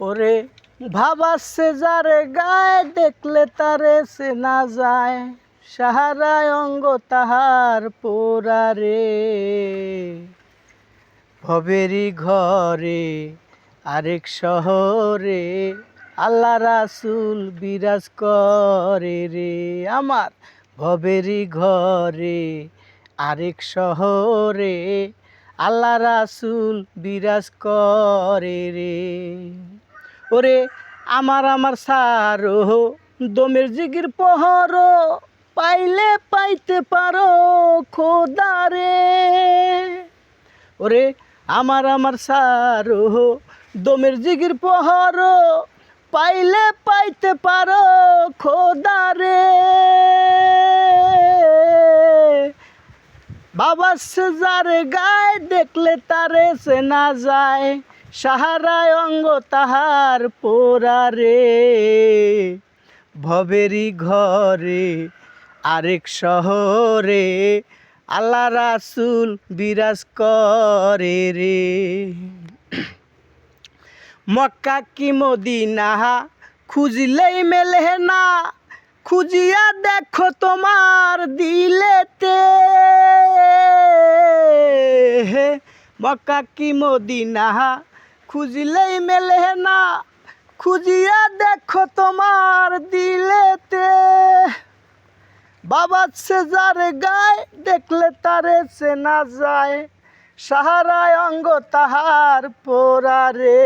ওরে ভাবাচ্ছে যারে গায়ে দেখলে তারে চেনা যায়, সাহারায় অঙ্গ তাহার পোড়ারে। ভবেরই ঘরে আরেক শহরে আল্লাহ রাসূল বিরাজ করে রে। আমার ভবেরই ঘরে আরেক শহরে আল্লাহ রাসূল বিরাজ করে রে। ওরে আমার সারো দমের জিগির পহর পাইলে পাইতে পারো খোদারে। ওরে আমার সারো দমের জিগির পহর পাইলে পাইতে পারো খোদারে। বাবা সে যারে গায়ে দেখলে তারে চেনা যায়, সাহারায় অঙ্গ তাহার পোড়ারে। ভবেরই ঘরে আরেক শহরে আল্লাহ রাসূল বিরাজ করে রে। মক্কা কি মদিনা খুঁজলেই মেলে না, খুঁজিয়া দেখো তোমার দিলেতে। মক্কা কি মদিনা খুঁজলেই মেলে না, খুঁজিয়া দেখো তোমার দিলেতে। বাবা সে যারে গায়ে দেখলে তারে চেনা যায়, সাহারায় অঙ্গ তাহার পোড়ারে।